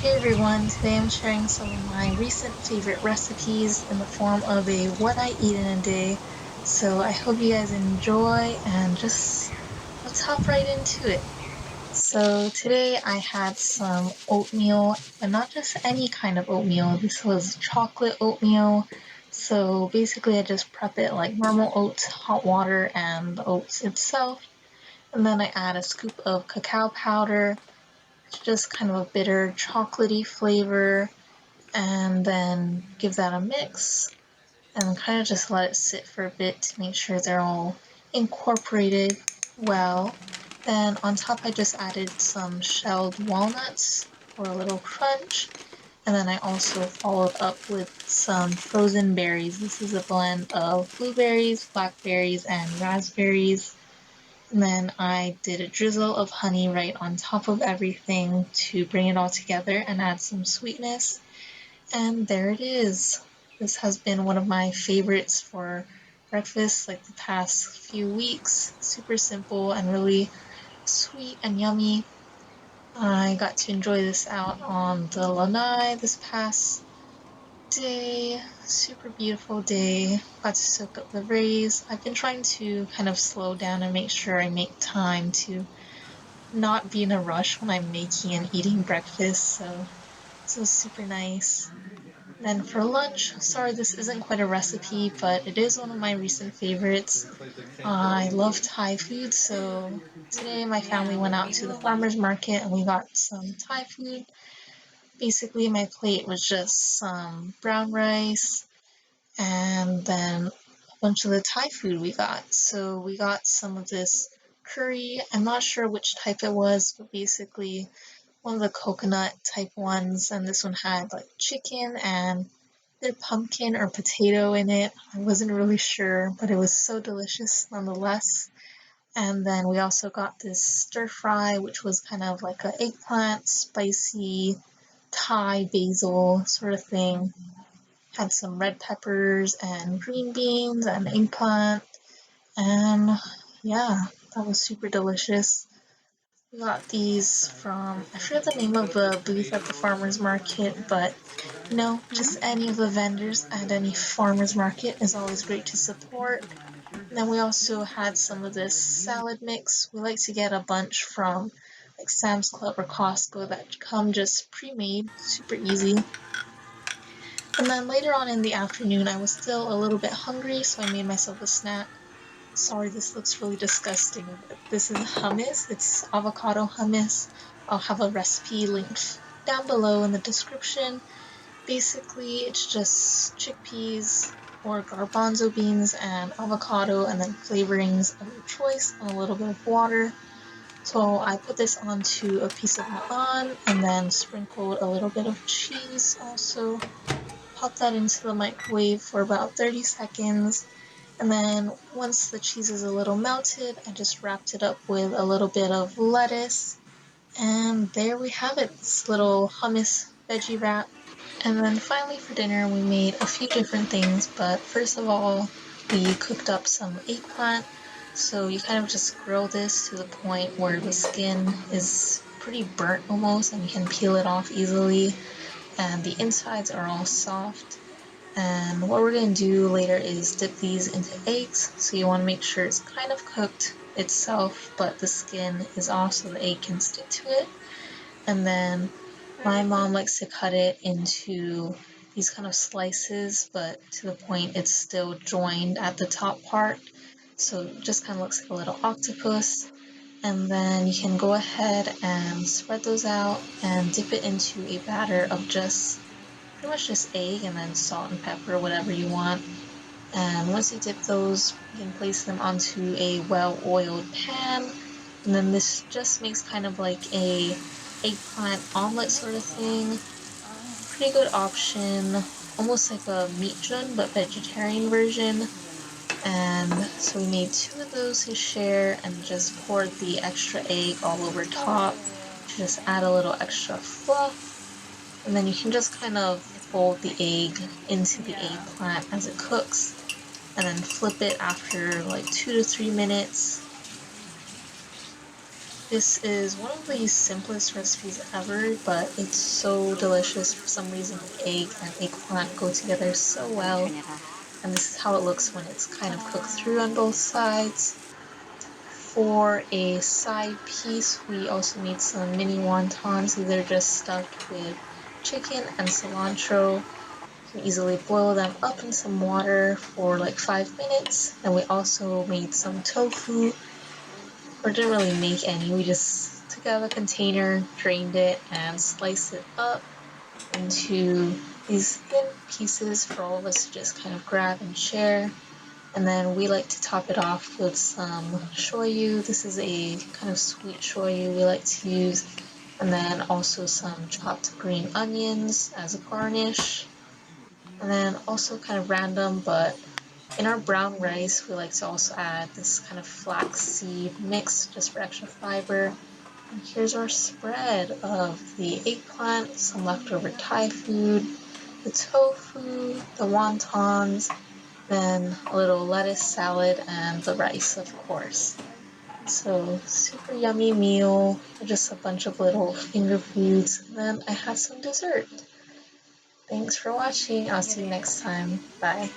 Hey everyone, today I'm sharing some of my recent favorite recipes in the form of a what I eat in a day. So I hope you guys enjoy and just let's hop right into it. So today I had some oatmeal, but not just any kind of oatmeal. This was chocolate oatmeal. So basically I just prep it like normal oats, hot water, and the oats itself. And then I add a scoop of cacao powder. It's just kind of a bitter chocolatey flavor, and then give that a mix and kind of just let it sit for a bit to make sure they're all incorporated well. Then on top I just added some shelled walnuts for a little crunch, and then I also followed up with some frozen berries. This is a blend of blueberries, blackberries, and raspberries. And then I did a drizzle of honey right on top of everything to bring it all together and add some sweetness. And there it is. This has been one of my favorites for breakfast like the past few weeks. Super simple and really sweet and yummy. I got to enjoy this out on the lanai this past day. Super beautiful day. Got to soak up the rays. I've been trying to kind of slow down and make sure I make time to not be in a rush when I'm making and eating breakfast. So super nice. Then for lunch, sorry this isn't quite a recipe, but it is one of my recent favorites. I love Thai food, so today my family went out to the farmer's market and we got some Thai food. Basically, my plate was just some brown rice and then a bunch of the Thai food we got. So we got some of this curry. I'm not sure which type it was, but basically one of the coconut type ones, and this one had like chicken and either pumpkin or potato in it. I wasn't really sure, but it was so delicious nonetheless. And then we also got this stir fry, which was kind of like an eggplant, spicy Thai basil sort of thing. Had some red peppers and green beans and eggplant. And yeah, that was super delicious. We got these from, I forget the name of the booth at the farmer's market, but just any of the vendors at any farmer's market is always great to support. And then we also had some of this salad mix. We like to get a bunch from like Sam's Club or Costco that come just pre-made, super easy. And then later on in the afternoon, I was still a little bit hungry, so I made myself a snack. Sorry, this looks really disgusting, but this is hummus. It's avocado hummus. I'll have a recipe linked down below in the description. Basically, it's just chickpeas or garbanzo beans and avocado, and then flavorings of your choice and a little bit of water. So I put this onto a piece of naan and then sprinkled a little bit of cheese also. Pop that into the microwave for about 30 seconds. And then once the cheese is a little melted, I just wrapped it up with a little bit of lettuce. And there we have it, this little hummus veggie wrap. And then finally for dinner, we made a few different things. But first of all, we cooked up some eggplant. So you kind of just grill this to the point where the skin is pretty burnt almost and you can peel it off easily. And the insides are all soft. And what we're going to do later is dip these into eggs. So you want to make sure it's kind of cooked itself, but the skin is off so the egg can stick to it. And then my mom likes to cut it into these kind of slices, but to the point it's still joined at the top part. So it just kind of looks like a little octopus. And then you can go ahead and spread those out and dip it into a batter of just pretty much just egg and then salt and pepper, whatever you want. And once you dip those, you can place them onto a well-oiled pan. And then this just makes kind of like a eggplant omelet sort of thing. Pretty good option, almost like a meat jun but vegetarian version. And so we made two of those to share and just poured the extra egg all over top to just add a little extra fluff. And then you can just kind of fold the egg into the eggplant as it cooks and then flip it after like 2 to 3 minutes. This is one of the simplest recipes ever, but it's so delicious. For some reason, the egg and eggplant go together so well. And this is how it looks when it's kind of cooked through on both sides. For a side piece, we also made some mini wontons. These are just stuffed with chicken and cilantro. You can easily boil them up in some water for like 5 minutes. And we also made some tofu, or didn't really make any. We just took out of a container, drained it, and sliced it up into these thin pieces for all of us to just kind of grab and share. And then we like to top it off with some shoyu. This is a kind of sweet shoyu we like to use. And then also some chopped green onions as a garnish. And then also kind of random, but in our brown rice, we like to also add this kind of flaxseed mix just for extra fiber. And here's our spread of the eggplant, some leftover Thai food, the tofu, the wontons, then a little lettuce salad, and the rice, of course. So, super yummy meal, just a bunch of little finger foods, and then I have some dessert. Thanks for watching. I'll see you next time. Bye.